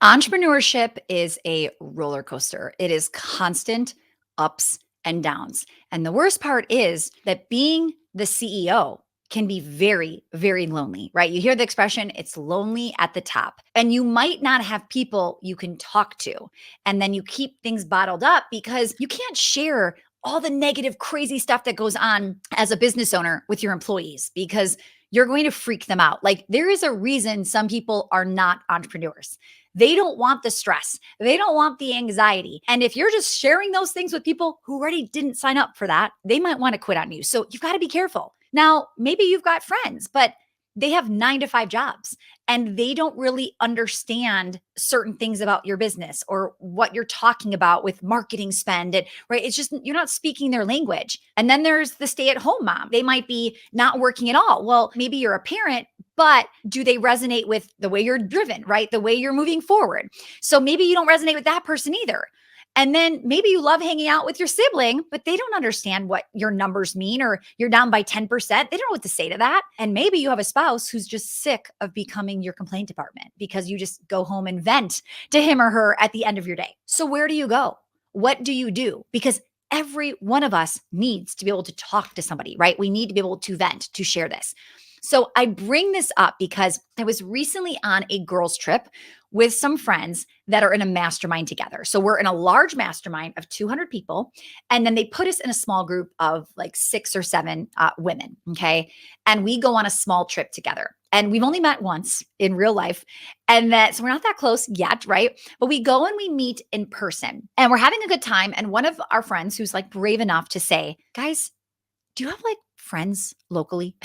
Entrepreneurship is a roller coaster. It is constant ups and downs. And the worst part is that being the CEO can be very, very lonely, right? You hear the expression, it's lonely at the top. And you might not have people you can talk to. And then you keep things bottled up because you can't share all the negative, crazy stuff that goes on as a business owner with your employees because you're going to freak them out. Like, there is a reason some people are not entrepreneurs. They don't want the stress. They don't want the anxiety. And if you're just sharing those things with people who already didn't sign up for that, they might want to quit on you. So you've got to be careful. Now, maybe you've got friends, but they have 9 to 5 jobs and they don't really understand certain things about your business or what you're talking about with marketing spend. And right, it's just you're not speaking their language. And then there's the stay-at-home mom. They might be not working at all. Well, maybe you're a parent, but do they resonate with the way you're driven, right? The way you're moving forward. So maybe you don't resonate with that person either. And then maybe you love hanging out with your sibling, but they don't understand what your numbers mean, or you're down by 10%. They don't know what to say to that. And maybe you have a spouse who's just sick of becoming your complaint department because you just go home and vent to him or her at the end of your day. So where do you go? What do you do? Because every one of us needs to be able to talk to somebody, right? We need to be able to vent, to share this. So I bring this up because I was recently on a girls' trip with some friends that are in a mastermind together. So we're in a large mastermind of 200 people. And then they put us in a small group of like 6 or 7 women. Okay. And we go on a small trip together. And we've only met once in real life. And so we're not that close yet, right? But we go and we meet in person and we're having a good time. And one of our friends who's like brave enough to say, guys, do you have like friends locally?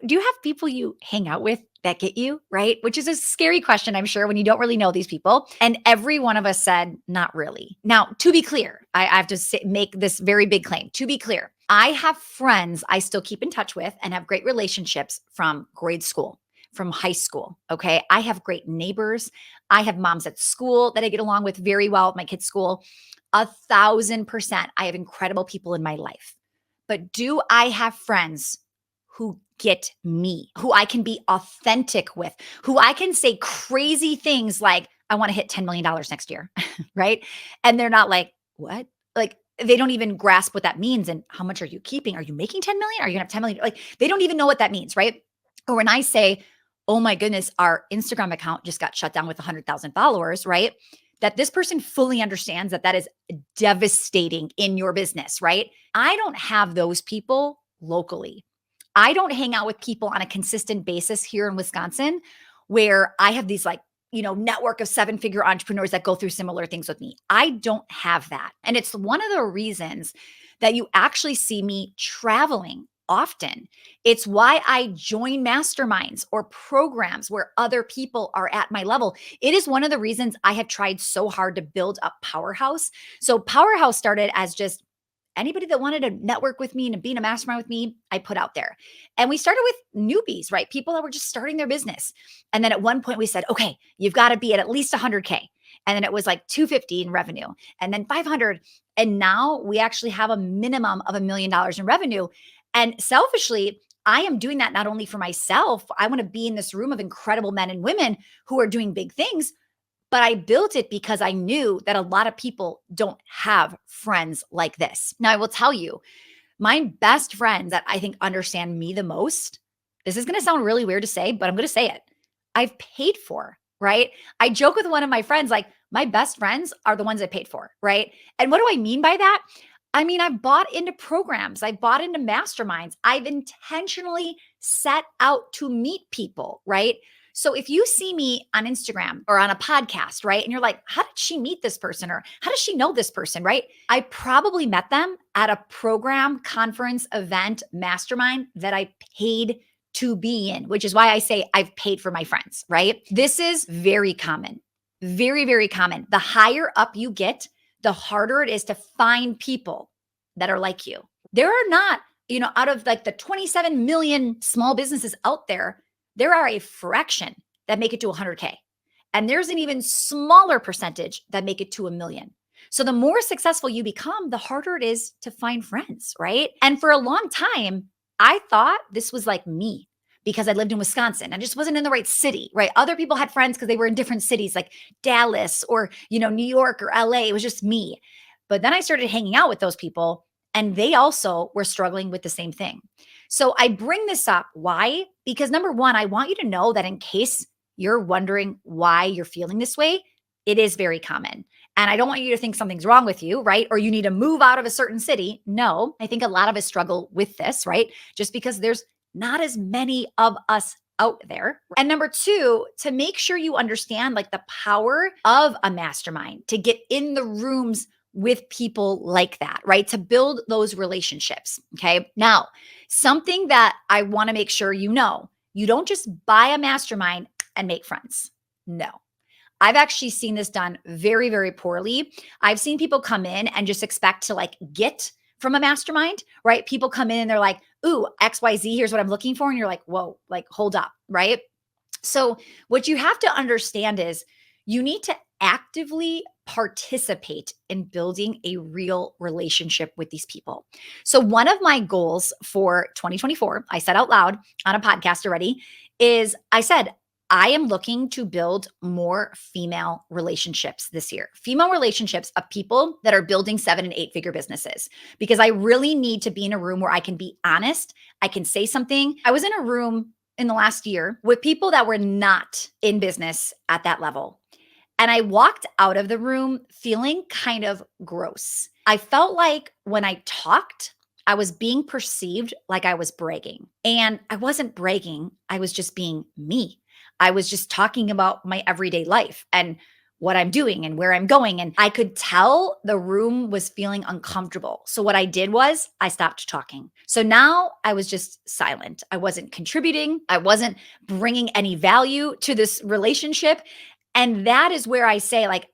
Do you have people you hang out with that get you, right? Which is a scary question, I'm sure, when you don't really know these people. And every one of us said, not really. Now, to be clear, I have to make this very big claim. To be clear, I have friends I still keep in touch with and have great relationships from grade school, from high school. Okay. I have great neighbors. I have moms at school that I get along with very well at my kids' school. 1,000%. I have incredible people in my life. But do I have friends who get me, who I can be authentic with, who I can say crazy things like, I want to hit $10 million next year, right? And they're not like, what? Like, they don't even grasp what that means. And how much are you keeping? Are you making 10 million? Are you going to have 10 million? Like, they don't even know what that means, right? Or when I say, oh my goodness, our Instagram account just got shut down with 100,000 followers, right? That this person fully understands that that is devastating in your business, right? I don't have those people locally. I don't hang out with people on a consistent basis here in Wisconsin where I have these network of 7-figure entrepreneurs that go through similar things with me. I don't have that. And it's one of the reasons that you actually see me traveling often. It's why I join masterminds or programs where other people are at my level. It is one of the reasons I have tried so hard to build up Powerhouse. So Powerhouse started as just anybody that wanted to network with me and be in a mastermind with me, I put out there. And we started with newbies, right? People that were just starting their business. And then at one point we said, okay, you've got to be at least 100K. And then it was like 250 in revenue and then 500. And now we actually have a minimum of $1 million in revenue. And selfishly, I am doing that not only for myself. I want to be in this room of incredible men and women who are doing big things, but I built it because I knew that a lot of people don't have friends like this. Now, I will tell you, my best friends that I think understand me the most, this is going to sound really weird to say, but I'm going to say it. I've paid for, right? I joke with one of my friends, like, my best friends are the ones I paid for, right? And what do I mean by that? I mean, I've bought into programs. I've bought into masterminds. I've intentionally set out to meet people, right? So if you see me on Instagram or on a podcast, right? And you're like, how did she meet this person? Or how does she know this person, right? I probably met them at a program, conference, event, mastermind that I paid to be in, which is why I say I've paid for my friends, right? This is very common, very, very common. The higher up you get, the harder it is to find people that are like you. There are not, out of like the 27 million small businesses out there, there are a fraction that make it to 100K. And there's an even smaller percentage that make it to 1 million. So the more successful you become, the harder it is to find friends, right? And for a long time, I thought this was like me. because I lived in Wisconsin. I just wasn't in the right city, right? Other people had friends because they were in different cities like Dallas or, New York or LA. It was just me. But then I started hanging out with those people and they also were struggling with the same thing. So I bring this up. Why? Because number one, I want you to know that in case you're wondering why you're feeling this way, it is very common. And I don't want you to think something's wrong with you, right? Or you need to move out of a certain city. No, I think a lot of us struggle with this, right? Just because there's not as many of us out there. And number two, to make sure you understand like the power of a mastermind, to get in the rooms with people like that, right? To build those relationships. Okay. Now, something that I want to make sure you don't just buy a mastermind and make friends. No. I've actually seen this done very, very poorly. I've seen people come in and just expect to like get from a mastermind, right? People come in and they're like, ooh, XYZ, here's what I'm looking for. And you're like, whoa, like hold up, right? So what you have to understand is you need to actively participate in building a real relationship with these people. So one of my goals for 2024, I said out loud on a podcast already, is I said, I am looking to build more female relationships this year. Female relationships of people that are building 7 and 8 figure businesses, because I really need to be in a room where I can be honest. I can say something. I was in a room in the last year with people that were not in business at that level. And I walked out of the room feeling kind of gross. I felt like when I talked, I was being perceived like I was bragging. And I wasn't bragging. I was just being me. I was just talking about my everyday life and what I'm doing and where I'm going. And I could tell the room was feeling uncomfortable. So what I did was I stopped talking. So now I was just silent. I wasn't contributing. I wasn't bringing any value to this relationship. And that is where I say, like,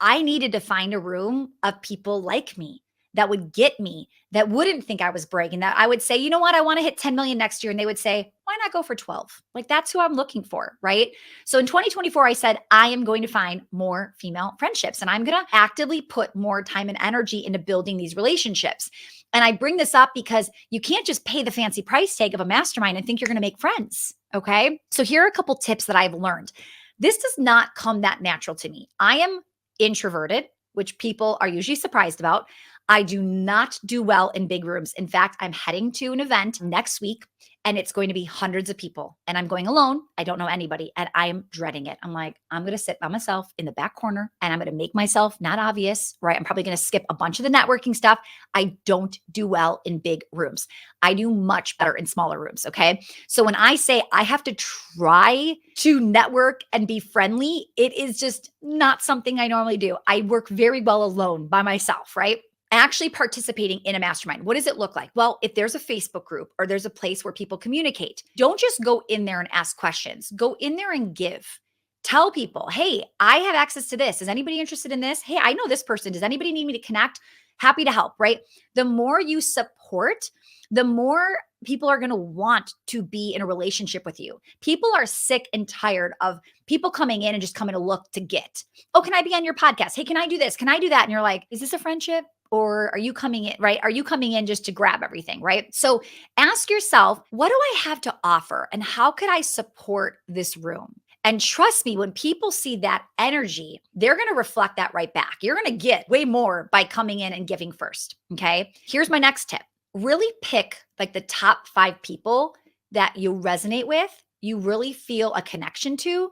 I needed to find a room of people like me that would get me, that wouldn't think I was bragging, that I would say, you know what, I want to hit 10 million next year. And they would say, why not go for 12? Like, that's who I'm looking for, right? So in 2024, I said, I am going to find more female friendships and I'm going to actively put more time and energy into building these relationships. And I bring this up because you can't just pay the fancy price tag of a mastermind and think you're going to make friends. Okay. So here are a couple tips that I've learned. This does not come that natural to me. I am introverted, which people are usually surprised about. I do not do well in big rooms. In fact, I'm heading to an event next week and it's going to be hundreds of people and I'm going alone. I don't know anybody and I am dreading it. I'm like, I'm going to sit by myself in the back corner and I'm going to make myself not obvious, right? I'm probably going to skip a bunch of the networking stuff. I don't do well in big rooms. I do much better in smaller rooms. Okay. So when I say I have to try to network and be friendly, it is just not something I normally do. I work very well alone by myself, right? Actually participating in a mastermind. What does it look like? Well, if there's a Facebook group or there's a place where people communicate, don't just go in there and ask questions. Go in there and give. Tell people, hey, I have access to this. Is anybody interested in this? Hey, I know this person. Does anybody need me to connect? Happy to help, right? The more you support, the more people are going to want to be in a relationship with you. People are sick and tired of people coming in and just coming to look to get. Oh, can I be on your podcast? Hey, can I do this? Can I do that? And you're like, is this a friendship? Or are you coming in, right? Are you coming in just to grab everything, right? So ask yourself, what do I have to offer? And how could I support this room? And trust me, when people see that energy, they're going to reflect that right back. You're going to get way more by coming in and giving first. Okay. Here's my next tip. Really pick like the top 5 people that you resonate with, you really feel a connection to,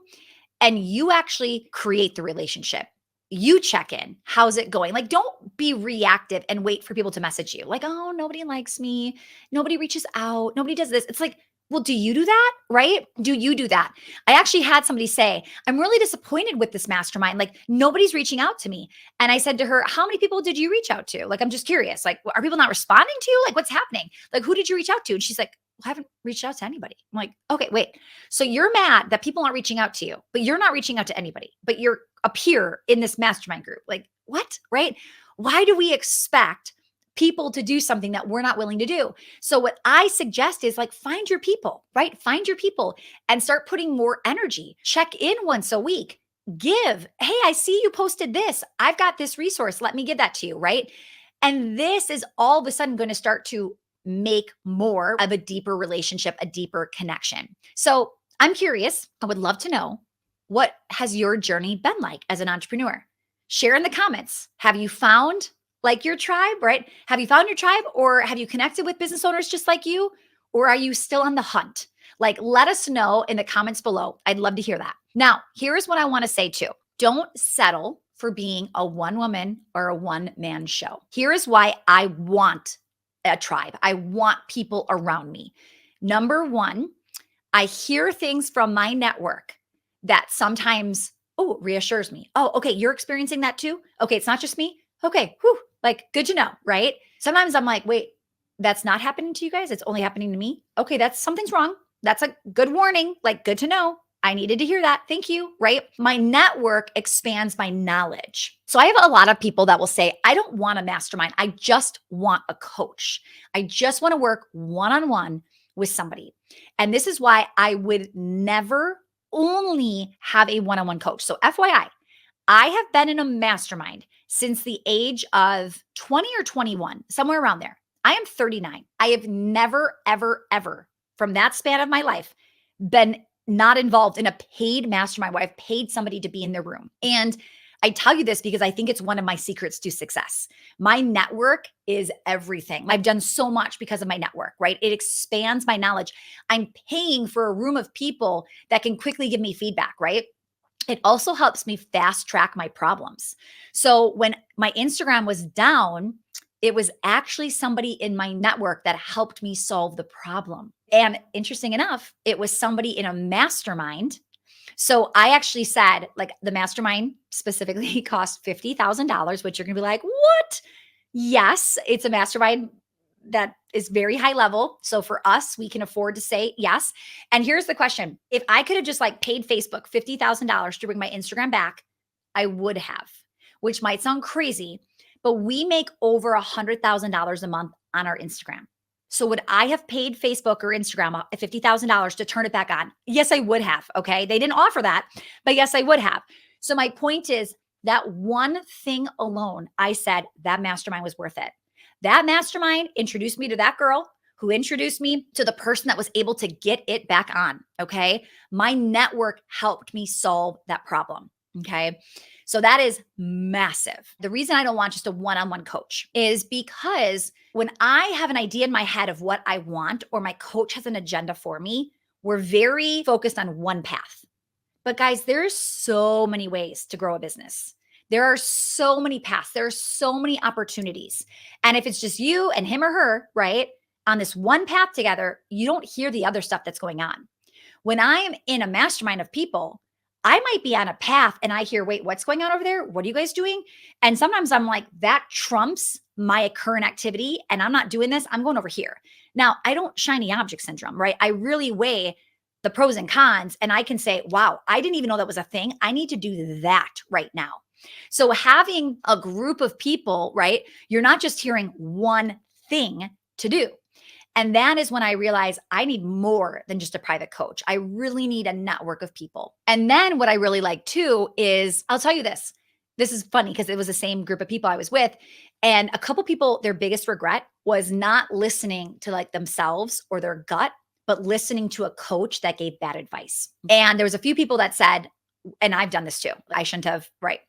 and you actually create the relationship. You check in. How's it going? Like, don't be reactive and wait for people to message you. Like, oh, nobody likes me. Nobody reaches out. Nobody does this. It's like, well, do you do that? Right? Do you do that? I actually had somebody say, I'm really disappointed with this mastermind. Like, nobody's reaching out to me. And I said to her, how many people did you reach out to? Like, I'm just curious. Like, are people not responding to you? Like, what's happening? Like, who did you reach out to? And she's like, well, I haven't reached out to anybody. I'm like, okay, wait. So you're mad that people aren't reaching out to you, but you're not reaching out to anybody, but you're up here in this mastermind group. Like, what? Right? Why do we expect people to do something that we're not willing to do? So what I suggest is like, find your people, right? Find your people and start putting more energy. Check in once a week. Give. Hey, I see you posted this. I've got this resource. Let me give that to you, right? And this is all of a sudden going to start to make more of a deeper relationship, a deeper connection. So I'm curious, I would love to know, what has your journey been like as an entrepreneur? Share in the comments. Have you found like your tribe, right? Have you found your tribe, or have you connected with business owners just like you? Or are you still on the hunt? Like, let us know in the comments below. I'd love to hear that. Now, here's what I want to say too. Don't settle for being a one woman or a one man show. Here is why I want a tribe. I want people around me. Number one, I hear things from my network that sometimes, oh, reassures me. Oh, okay, you're experiencing that too? Okay, it's not just me. Okay, whew, like good to know, right? Sometimes I'm like, wait, that's not happening to you guys. It's only happening to me. Okay, that's something's wrong. That's a good warning, like good to know. I needed to hear that. Thank you, right? My network expands my knowledge. So I have a lot of people that will say, I don't want a mastermind. I just want a coach. I just want to work one-on-one with somebody. And this is why I would never only have a one-on-one coach. So FYI, I have been in a mastermind since the age of 20 or 21, somewhere around there. I am 39. I have never, ever, ever from that span of my life been not involved in a paid mastermind where I've paid somebody to be in the room. And I tell you this because I think it's one of my secrets to success. My network is everything. I've done so much because of my network, right? It expands my knowledge. I'm paying for a room of people that can quickly give me feedback, right? It also helps me fast track my problems. So when my Instagram was down, it was actually somebody in my network that helped me solve the problem. And interesting enough, it was somebody in a mastermind. So I actually said, like, the mastermind specifically cost $50,000, which you're going to be like, what? Yes, it's a mastermind that is very high level. So for us, we can afford to say yes. And here's the question. If I could have just like paid Facebook $50,000 to bring my Instagram back, I would have, which might sound crazy, but we make over $100,000 a month on our Instagram. So would I have paid Facebook or Instagram $50,000 to turn it back on? Yes, I would have. Okay. They didn't offer that, but yes, I would have. So my point is that one thing alone, I said that mastermind was worth it. That mastermind introduced me to that girl who introduced me to the person that was able to get it back on. Okay. My network helped me solve that problem. Okay. So that is massive. The reason I don't want just a one-on-one coach is because when I have an idea in my head of what I want, or my coach has an agenda for me, we're very focused on one path. But guys, there's so many ways to grow a business. There are so many paths. There are so many opportunities. And if it's just you and him or her, right, on this one path together, you don't hear the other stuff that's going on. When I am in a mastermind of people, I might be on a path and I hear, wait, what's going on over there? What are you guys doing? And sometimes I'm like, that trumps my current activity and I'm not doing this. I'm going over here. Now, I don't shiny object syndrome, right? I really weigh the pros and cons and I can say, wow, I didn't even know that was a thing. I need to do that right now. So having a group of people, right? You're not just hearing one thing to do. And that is when I realized I need more than just a private coach. I really need a network of people. And then what I really like too is, I'll tell you this. This is funny because it was the same group of people I was with. And a couple people, their biggest regret was not listening to like themselves or their gut, but listening to a coach that gave bad advice. And there was a few people that said, and I've done this too, I shouldn't have, right?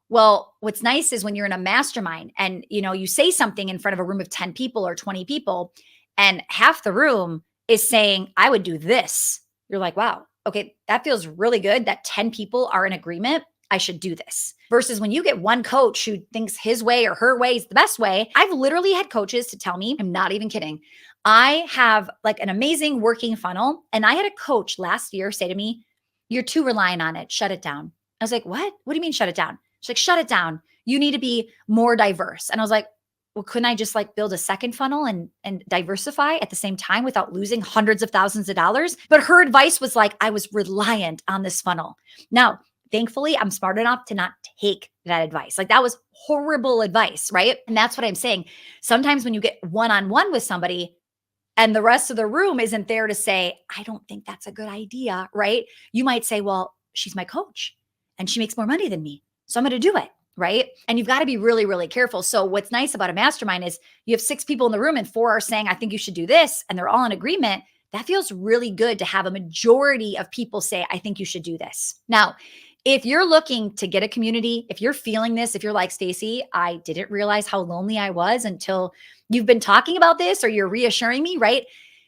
Well, what's nice is when you're in a mastermind and you say something in front of a room of 10 people or 20 people, and half the room is saying, I would do this. You're like, wow, okay, that feels really good that 10 people are in agreement. I should do this. Versus when you get one coach who thinks his way or her way is the best way. I've literally had coaches to tell me, I'm not even kidding, I have like an amazing working funnel. And I had a coach last year say to me, you're too reliant on it. Shut it down. I was like, what? What do you mean shut it down? She's like, shut it down. You need to be more diverse. And I was like, well, couldn't I just like build a second funnel and diversify at the same time without losing hundreds of thousands of dollars? But her advice was like, I was reliant on this funnel. Now, thankfully, I'm smart enough to not take that advice. Like that was horrible advice, right? And that's what I'm saying. Sometimes when you get one-on-one with somebody and the rest of the room isn't there to say, I don't think that's a good idea, right? You might say, well, she's my coach and she makes more money than me, so I'm going to do it. right? And you've got to be really, really careful. So what's nice about a mastermind is you have 6 people in the room and 4 are saying, I think you should do this. And they're all in agreement. That feels really good to have a majority of people say, I think you should do this. Now, if you're looking to get a community, if you're feeling this, if you're like, Stacy, I didn't realize how lonely I was until you've been talking about this or you're reassuring me, right?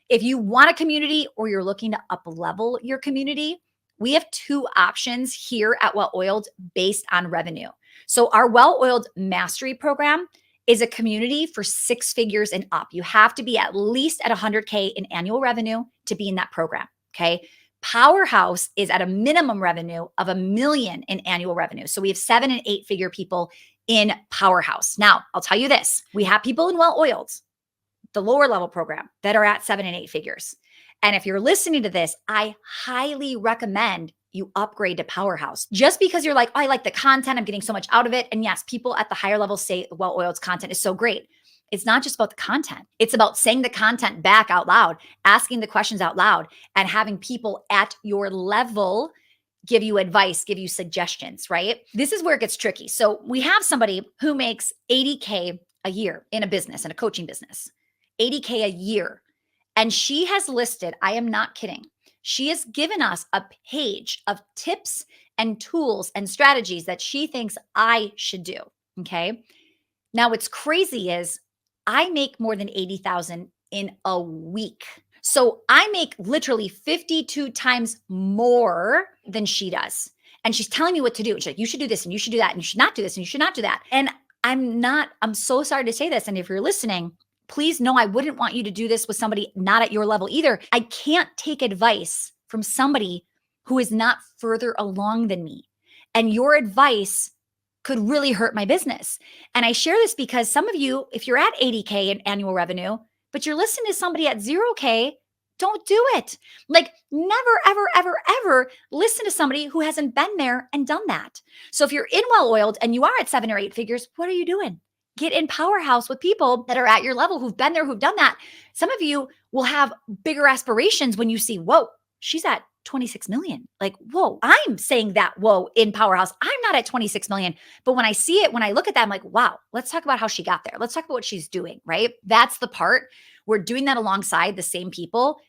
If you want a community or you're looking to up level your community, we have 2 options here at Well Oiled based on revenue. So our Well Oiled Mastery program is a community for 6 figures and up. You have to be at least at 100K in annual revenue to be in that program, okay? Powerhouse is at a minimum revenue of $1 million in annual revenue. So we have 7 and 8 figure people in Powerhouse. Now, I'll tell you this. We have people in Well Oiled, the lower level program, that are at 7 and 8 figures. And if you're listening to this, I highly recommend you upgrade to Powerhouse. Just because you're like, oh, I like the content, I'm getting so much out of it. And yes, people at the higher level say Well Oiled's content is so great. It's not just about the content. It's about saying the content back out loud, asking the questions out loud, and having people at your level give you advice, give you suggestions, right? This is where it gets tricky. So we have somebody who makes 80K a year in a business, in a coaching business, 80K a year. And she has listed, I am not kidding, she has given us a page of tips and tools and strategies that she thinks I should do, okay? Now, what's crazy is I make more than 80,000 in a week. So I make literally 52 times more than she does. And she's telling me what to do. And she's like, you should do this and you should do that. And you should not do this and you should not do that. And I'm so sorry to say this. And if you're listening, please know I wouldn't want you to do this with somebody not at your level either. I can't take advice from somebody who is not further along than me. And your advice could really hurt my business. And I share this because some of you, if you're at 80K in annual revenue, but you're listening to somebody at 0K, don't do it. Like never, ever, ever, ever listen to somebody who hasn't been there and done that. So if you're in Well Oiled and you are at 7 or 8 figures, what are you doing? Get in Powerhouse with people that are at your level, who've been there, who've done that. Some of you will have bigger aspirations when you see, whoa, she's at 26 million. Like, whoa, I'm saying that, whoa, in Powerhouse. I'm not at 26 million. But when I see it, when I look at that, I'm like, wow, let's talk about how she got there. Let's talk about what she's doing, right? That's the part. We're doing that alongside the same people.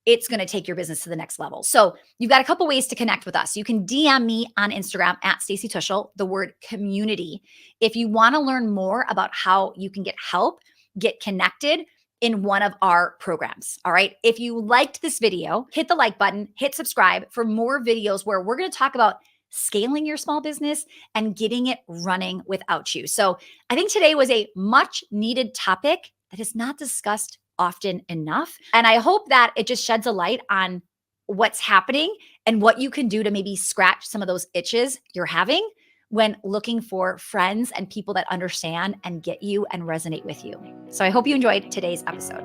It's going to take your business to the next level. So you've got a couple ways to connect with us. You can DM me on Instagram at Stacy Tuschl, the word community. If you want to learn more about how you can get help, get connected in one of our programs. All right. If you liked this video, hit the like button, hit subscribe for more videos where we're going to talk about scaling your small business and getting it running without you. So I think today was a much needed topic that is not discussed often enough. And I hope that it just sheds a light on what's happening and what you can do to maybe scratch some of those itches you're having when looking for friends and people that understand and get you and resonate with you. So I hope you enjoyed today's episode.